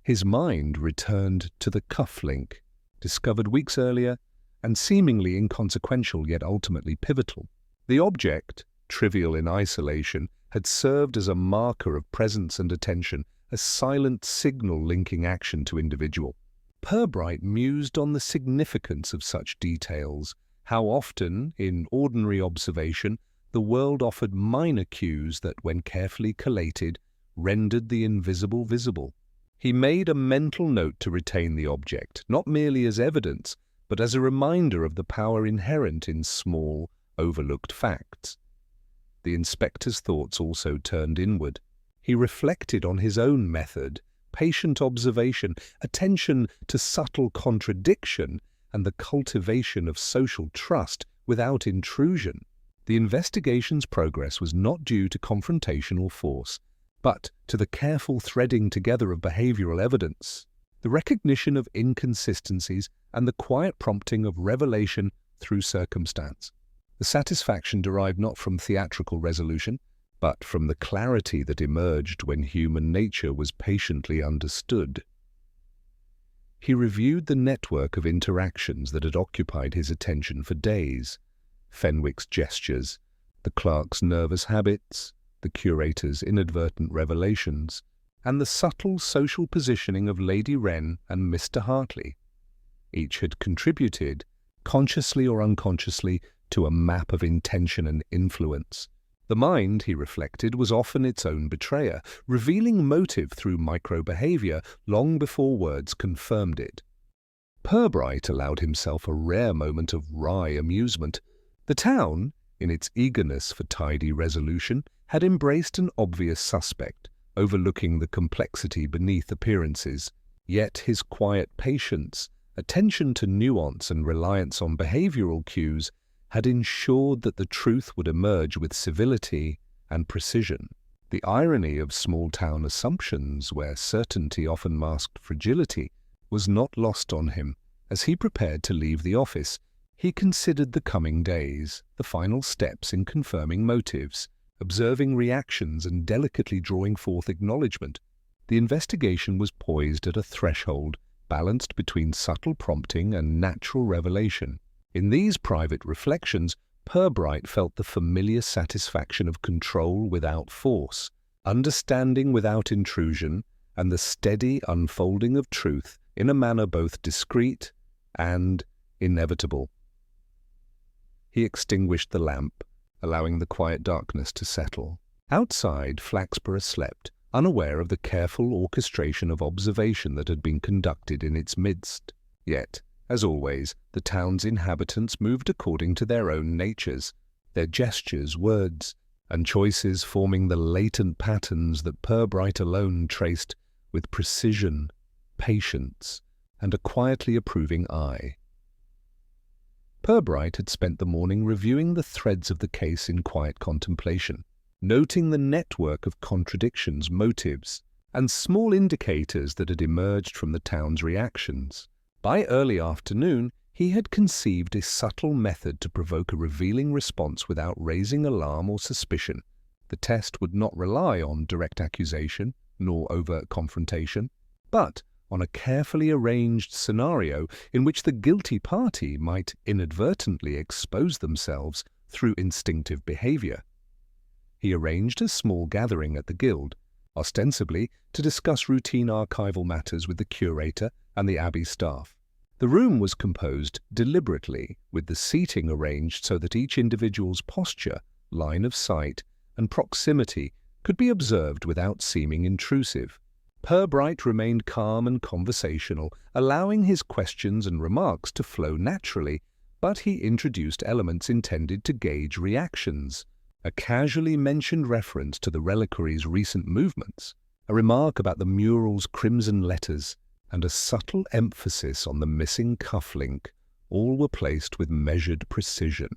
His mind returned to the cufflink, discovered weeks earlier, and seemingly inconsequential yet ultimately pivotal. The object, trivial in isolation, had served as a marker of presence and attention, a silent signal linking action to individual. Purbright mused on the significance of such details, how often, in ordinary observation, the world offered minor cues that, when carefully collated, rendered the invisible visible. He made a mental note to retain the object, not merely as evidence, but as a reminder of the power inherent in small, overlooked facts. The inspector's thoughts also turned inward. He reflected on his own method, patient observation, attention to subtle contradiction, and the cultivation of social trust without intrusion. The investigation's progress was not due to confrontation or force, but to the careful threading together of behavioral evidence, the recognition of inconsistencies, and the quiet prompting of revelation through circumstance. The satisfaction derived not from theatrical resolution, but from the clarity that emerged when human nature was patiently understood. He reviewed the network of interactions that had occupied his attention for days: Fenwick's gestures, the clerk's nervous habits, the curator's inadvertent revelations, and the subtle social positioning of Lady Wren and Mr. Hartley. Each had contributed, consciously or unconsciously, to a map of intention and influence. The mind, he reflected, was often its own betrayer, revealing motive through micro-behavior long before words confirmed it. Purbright allowed himself a rare moment of wry amusement. The town, in its eagerness for tidy resolution, had embraced an obvious suspect, overlooking the complexity beneath appearances. Yet his quiet patience, attention to nuance and reliance on behavioral cues had ensured that the truth would emerge with civility and precision. The irony of small-town assumptions, where certainty often masked fragility, was not lost on him. As he prepared to leave the office, he considered the coming days, the final steps in confirming motives, observing reactions and delicately drawing forth acknowledgement. The investigation was poised at a threshold, balanced between subtle prompting and natural revelation. In these private reflections, Purbright felt the familiar satisfaction of control without force, understanding without intrusion, and the steady unfolding of truth in a manner both discreet and inevitable. He extinguished the lamp, allowing the quiet darkness to settle. Outside, Flaxborough slept, unaware of the careful orchestration of observation that had been conducted in its midst. Yet, as always, the town's inhabitants moved according to their own natures, their gestures, words, and choices forming the latent patterns that Purbright alone traced with precision, patience, and a quietly approving eye. Purbright had spent the morning reviewing the threads of the case in quiet contemplation, noting the network of contradictions, motives, and small indicators that had emerged from the town's reactions. By early afternoon, he had conceived a subtle method to provoke a revealing response without raising alarm or suspicion. The test would not rely on direct accusation nor overt confrontation, but on a carefully arranged scenario in which the guilty party might inadvertently expose themselves through instinctive behavior. He arranged a small gathering at the Guild, ostensibly to discuss routine archival matters with the curator and the Abbey staff. The room was composed deliberately, with the seating arranged so that each individual's posture, line of sight, and proximity could be observed without seeming intrusive. Purbright remained calm and conversational, allowing his questions and remarks to flow naturally, but he introduced elements intended to gauge reactions. A casually mentioned reference to the reliquary's recent movements, a remark about the mural's crimson letters, and a subtle emphasis on the missing cufflink, all were placed with measured precision.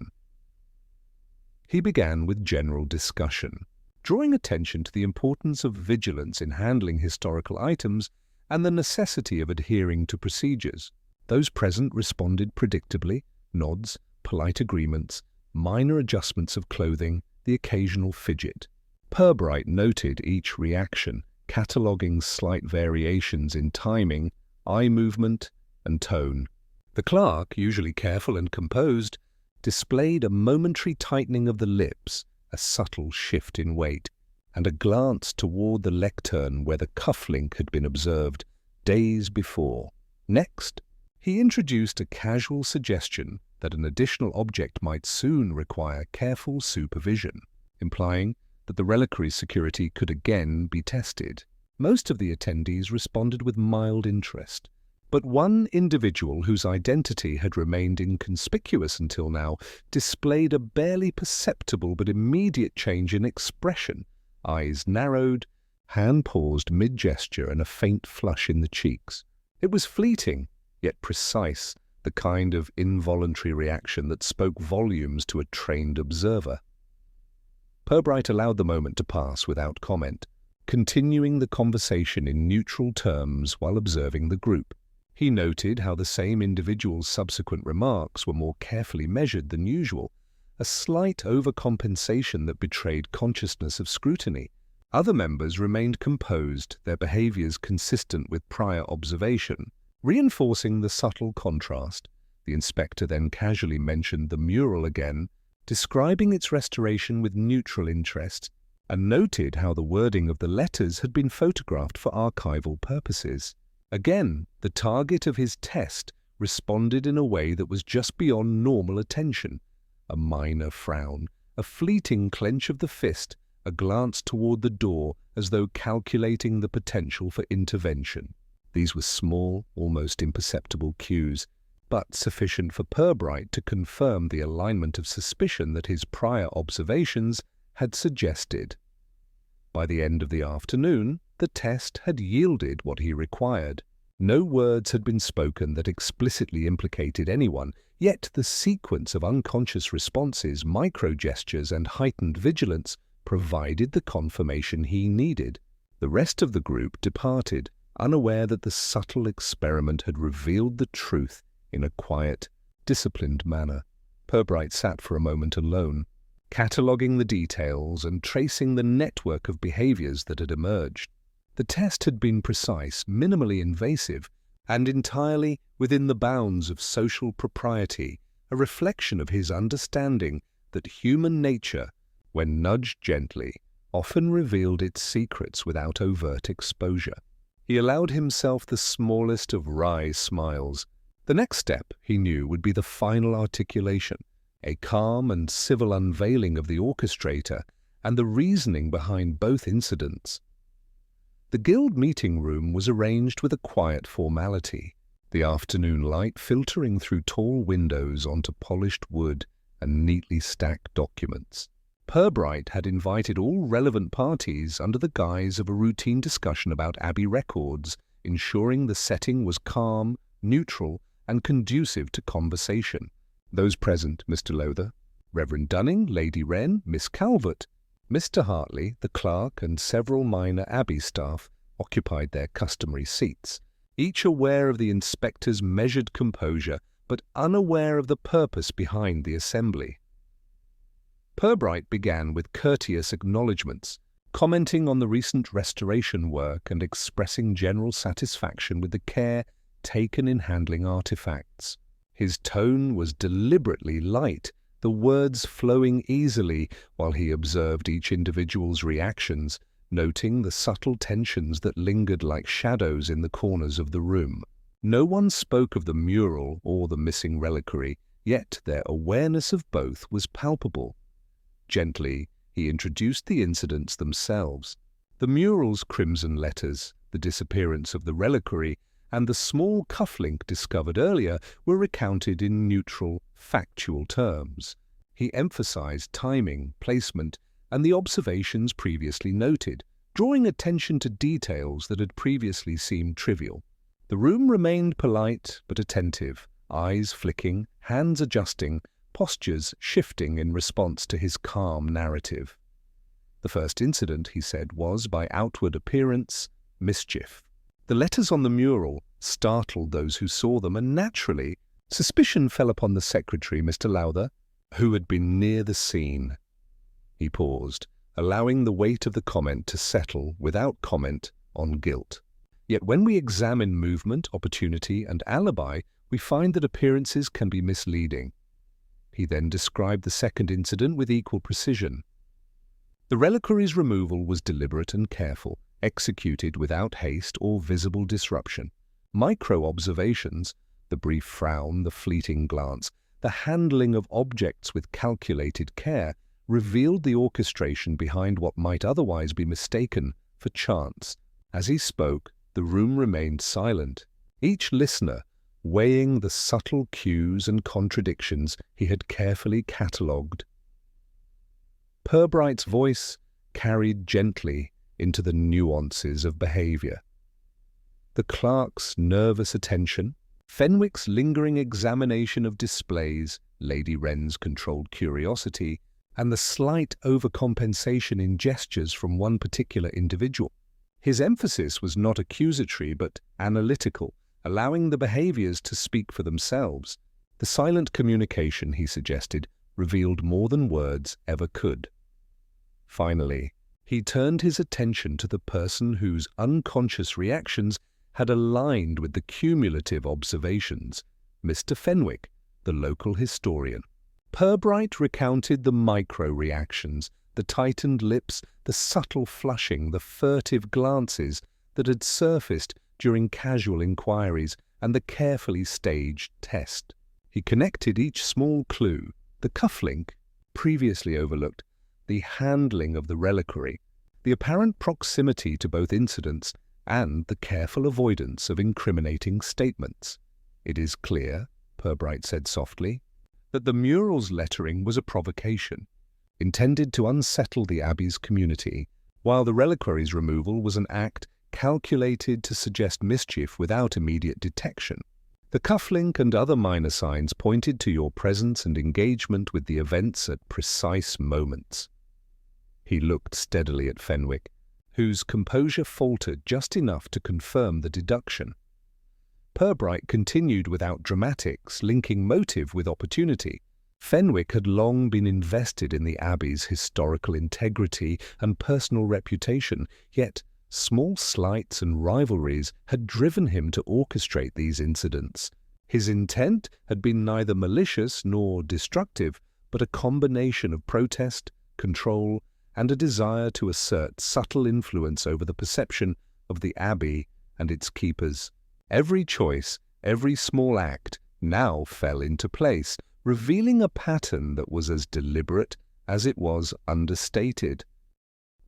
He began with general discussion, drawing attention to the importance of vigilance in handling historical items and the necessity of adhering to procedures. Those present responded predictably, nods, polite agreements, minor adjustments of clothing, the occasional fidget. Purbright noted each reaction, cataloguing slight variations in timing, eye movement, and tone. The clerk, usually careful and composed, displayed a momentary tightening of the lips, a subtle shift in weight, and a glance toward the lectern where the cufflink had been observed days before. Next, he introduced a casual suggestion that an additional object might soon require careful supervision, implying that the reliquary's security could again be tested. Most of the attendees responded with mild interest, but one individual whose identity had remained inconspicuous until now displayed a barely perceptible but immediate change in expression. Eyes narrowed, hand paused mid-gesture, and a faint flush in the cheeks. It was fleeting, yet precise, the kind of involuntary reaction that spoke volumes to a trained observer. Purbright allowed the moment to pass without comment, continuing the conversation in neutral terms while observing the group. He noted how the same individual's subsequent remarks were more carefully measured than usual, a slight overcompensation that betrayed consciousness of scrutiny. Other members remained composed, their behaviors consistent with prior observation, reinforcing the subtle contrast. The inspector then casually mentioned the mural again, describing its restoration with neutral interest, and noted how the wording of the letters had been photographed for archival purposes. Again, the target of his test responded in a way that was just beyond normal attention. A minor frown, a fleeting clench of the fist, a glance toward the door as though calculating the potential for intervention. These were small, almost imperceptible cues, but sufficient for Purbright to confirm the alignment of suspicion that his prior observations had suggested. By the end of the afternoon, the test had yielded what he required. No words had been spoken that explicitly implicated anyone, yet the sequence of unconscious responses, micro-gestures, and heightened vigilance provided the confirmation he needed. The rest of the group departed, unaware that the subtle experiment had revealed the truth in a quiet, disciplined manner. Purbright sat for a moment alone, cataloguing the details and tracing the network of behaviors that had emerged. The test had been precise, minimally invasive, and entirely within the bounds of social propriety, a reflection of his understanding that human nature, when nudged gently, often revealed its secrets without overt exposure. He allowed himself the smallest of wry smiles. The next step, he knew, would be the final articulation, a calm and civil unveiling of the orchestrator and the reasoning behind both incidents. The guild meeting room was arranged with a quiet formality, the afternoon light filtering through tall windows onto polished wood and neatly stacked documents. Purbright had invited all relevant parties under the guise of a routine discussion about Abbey records, ensuring the setting was calm, neutral, and conducive to conversation. Those present, Mr. Lowther, Reverend Dunning, Lady Wren, Miss Calvert, Mr. Hartley, the clerk, and several minor Abbey staff occupied their customary seats, each aware of the inspector's measured composure, but unaware of the purpose behind the assembly. Purbright began with courteous acknowledgments, commenting on the recent restoration work and expressing general satisfaction with the care taken in handling artifacts. His tone was deliberately light, the words flowing easily while he observed each individual's reactions, noting the subtle tensions that lingered like shadows in the corners of the room. No one spoke of the mural or the missing reliquary, yet their awareness of both was palpable. Gently, he introduced the incidents themselves. The mural's crimson letters, the disappearance of the reliquary, and the small cufflink discovered earlier were recounted in neutral, factual terms. He emphasized timing, placement, and the observations previously noted, drawing attention to details that had previously seemed trivial. The room remained polite but attentive, eyes flicking, hands adjusting, postures shifting in response to his calm narrative. The first incident, he said, was, by outward appearance, mischief. The letters on the mural startled those who saw them, and naturally, suspicion fell upon the secretary, Mr. Lowther, who had been near the scene. He paused, allowing the weight of the comment to settle without comment on guilt. Yet when we examine movement, opportunity, and alibi, we find that appearances can be misleading. He then described the second incident with equal precision. The reliquary's removal was deliberate and careful, executed without haste or visible disruption. Micro-observations, the brief frown, the fleeting glance, the handling of objects with calculated care, revealed the orchestration behind what might otherwise be mistaken for chance. As he spoke, the room remained silent, each listener weighing the subtle cues and contradictions he had carefully catalogued. Purbright's voice carried gently into the nuances of behavior. The clerk's nervous attention, Fenwick's lingering examination of displays, Lady Wren's controlled curiosity, and the slight overcompensation in gestures from one particular individual. His emphasis was not accusatory but analytical, allowing the behaviors to speak for themselves. The silent communication, he suggested, revealed more than words ever could. Finally, he turned his attention to the person whose unconscious reactions had aligned with the cumulative observations, Mr. Fenwick, the local historian. Purbright recounted the micro-reactions, the tightened lips, the subtle flushing, the furtive glances that had surfaced during casual inquiries and the carefully staged test. He connected each small clue, the cufflink, previously overlooked, the handling of the reliquary, the apparent proximity to both incidents, and the careful avoidance of incriminating statements. "It is clear," Purbright said softly, "that the mural's lettering was a provocation, intended to unsettle the Abbey's community, while the reliquary's removal was an act calculated to suggest mischief without immediate detection. The cufflink and other minor signs pointed to your presence and engagement with the events at precise moments. He looked steadily at Fenwick, whose composure faltered just enough to confirm the deduction. Purbright continued without dramatics, linking motive with opportunity. Fenwick had long been invested in the Abbey's historical integrity and personal reputation, yet small slights and rivalries had driven him to orchestrate these incidents. His intent had been neither malicious nor destructive, but a combination of protest, control, and a desire to assert subtle influence over the perception of the Abbey and its keepers. Every choice, every small act, now fell into place, revealing a pattern that was as deliberate as it was understated.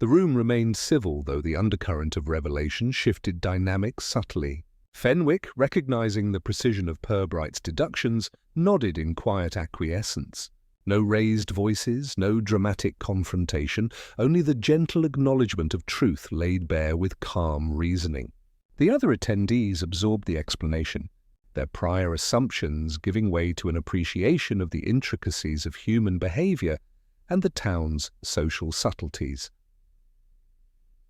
The room remained civil, though the undercurrent of revelation shifted dynamics subtly. Fenwick, recognizing the precision of Purbright's deductions, nodded in quiet acquiescence. No raised voices, no dramatic confrontation, only the gentle acknowledgement of truth laid bare with calm reasoning. The other attendees absorbed the explanation, their prior assumptions giving way to an appreciation of the intricacies of human behavior and the town's social subtleties.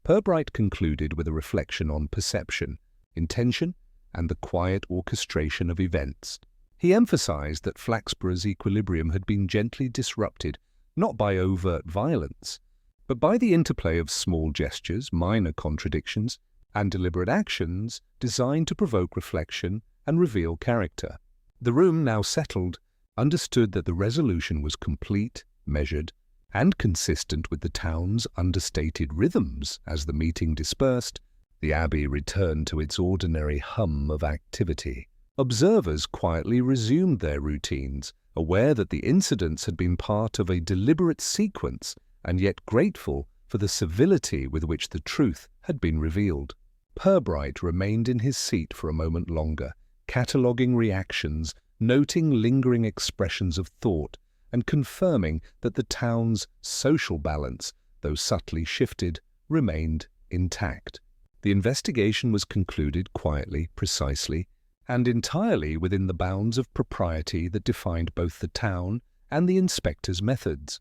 Purbright concluded with a reflection on perception, intention, and the quiet orchestration of events. He emphasized that Flaxborough's equilibrium had been gently disrupted, not by overt violence, but by the interplay of small gestures, minor contradictions, and deliberate actions designed to provoke reflection and reveal character. The room, now settled, understood that the resolution was complete, measured, and consistent with the town's understated rhythms. As the meeting dispersed, the Abbey returned to its ordinary hum of activity. Observers quietly resumed their routines, aware that the incidents had been part of a deliberate sequence, and yet grateful for the civility with which the truth had been revealed. Purbright remained in his seat for a moment longer, cataloguing reactions, noting lingering expressions of thought, and confirming that the town's social balance, though subtly shifted, remained intact. The investigation was concluded quietly, precisely, and entirely within the bounds of propriety that defined both the town and the inspector's methods.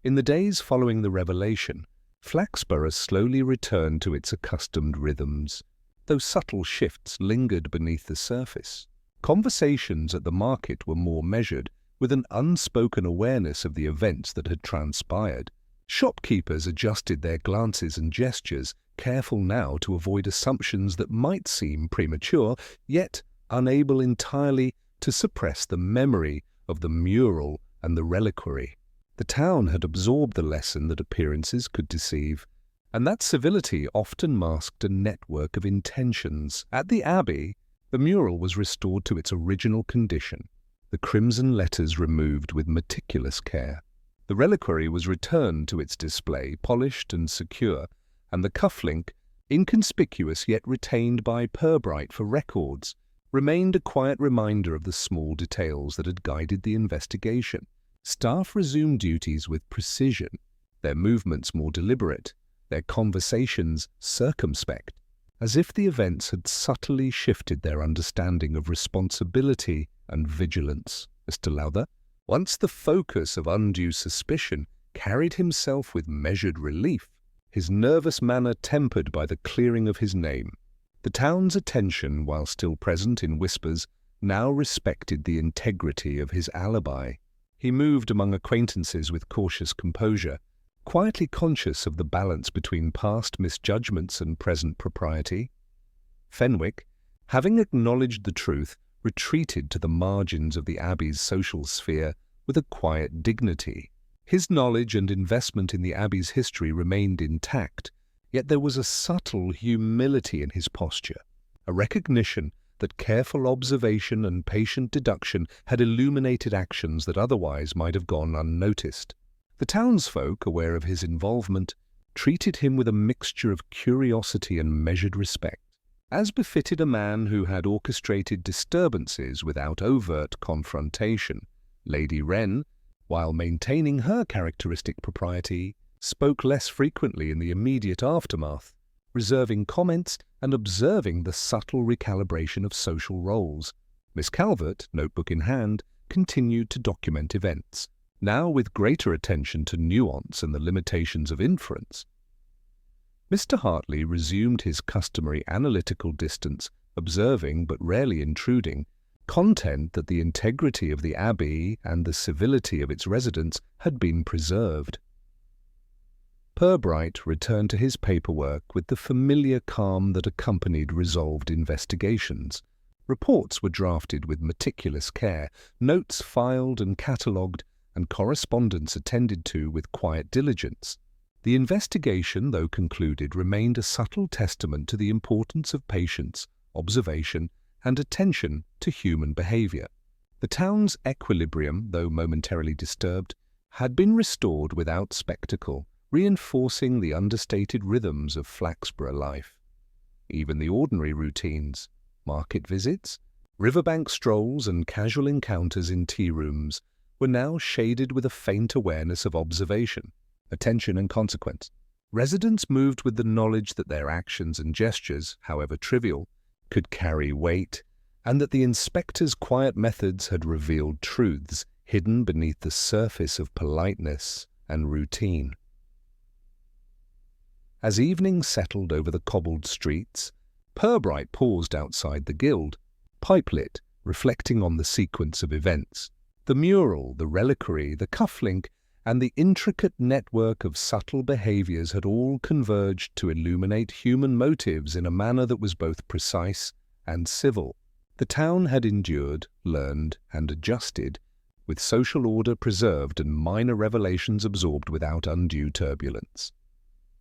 In the days following the revelation, Flaxborough slowly returned to its accustomed rhythms, though subtle shifts lingered beneath the surface. Conversations at the market were more measured, with an unspoken awareness of the events that had transpired. Shopkeepers adjusted their glances and gestures, careful now to avoid assumptions that might seem premature, yet unable entirely to suppress the memory of the mural and the reliquary. The town had absorbed the lesson that appearances could deceive, and that civility often masked a network of intentions. At the Abbey, the mural was restored to its original condition, the crimson letters removed with meticulous care. The reliquary was returned to its display, polished and secure, and the cufflink, inconspicuous yet retained by Purbright for records, remained a quiet reminder of the small details that had guided the investigation. Staff resumed duties with precision, their movements more deliberate, their conversations circumspect, as if the events had subtly shifted their understanding of responsibility and vigilance. Mr. Lowther, once the focus of undue suspicion, carried himself with measured relief, his nervous manner tempered by the clearing of his name. The town's attention, while still present in whispers, now respected the integrity of his alibi. He moved among acquaintances with cautious composure, quietly conscious of the balance between past misjudgments and present propriety. Fenwick, having acknowledged the truth, retreated to the margins of the Abbey's social sphere with a quiet dignity. His knowledge and investment in the Abbey's history remained intact, yet there was a subtle humility in his posture, a recognition that careful observation and patient deduction had illuminated actions that otherwise might have gone unnoticed. The townsfolk, aware of his involvement, treated him with a mixture of curiosity and measured respect, as befitted a man who had orchestrated disturbances without overt confrontation. Lady Wren, while maintaining her characteristic propriety, spoke less frequently in the immediate aftermath, reserving comments and observing the subtle recalibration of social roles. Miss Calvert, notebook in hand, continued to document events, now with greater attention to nuance and the limitations of inference. Mr. Hartley resumed his customary analytical distance, observing but rarely intruding, content that the integrity of the Abbey and the civility of its residents had been preserved. Purbright returned to his paperwork with the familiar calm that accompanied resolved investigations. Reports were drafted with meticulous care, notes filed and catalogued, and correspondence attended to with quiet diligence. The investigation, though concluded, remained a subtle testament to the importance of patience, observation, and attention to human behavior. The town's equilibrium, though momentarily disturbed, had been restored without spectacle, reinforcing the understated rhythms of Flaxborough life. Even the ordinary routines, market visits, riverbank strolls, and casual encounters in tea rooms were now shaded with a faint awareness of observation, attention, and consequence. Residents moved with the knowledge that their actions and gestures, however trivial, could carry weight, and that the inspector's quiet methods had revealed truths hidden beneath the surface of politeness and routine. As evening settled over the cobbled streets, Purbright paused outside the guild, pipe-lit, reflecting on the sequence of events. The mural, the reliquary, the cufflink, and the intricate network of subtle behaviors had all converged to illuminate human motives in a manner that was both precise and civil. The town had endured, learned, and adjusted, with social order preserved and minor revelations absorbed without undue turbulence.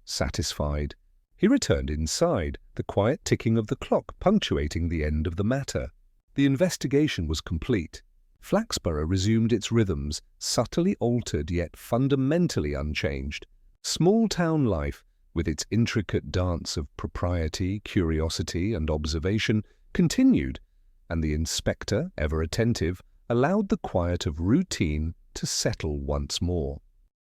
Satisfied, he returned inside, the quiet ticking of the clock punctuating the end of the matter. The investigation was complete. Flaxborough resumed its rhythms, subtly altered yet fundamentally unchanged. Small-town life, with its intricate dance of propriety, curiosity, and observation, continued, and the inspector, ever attentive, allowed the quiet of routine to settle once more.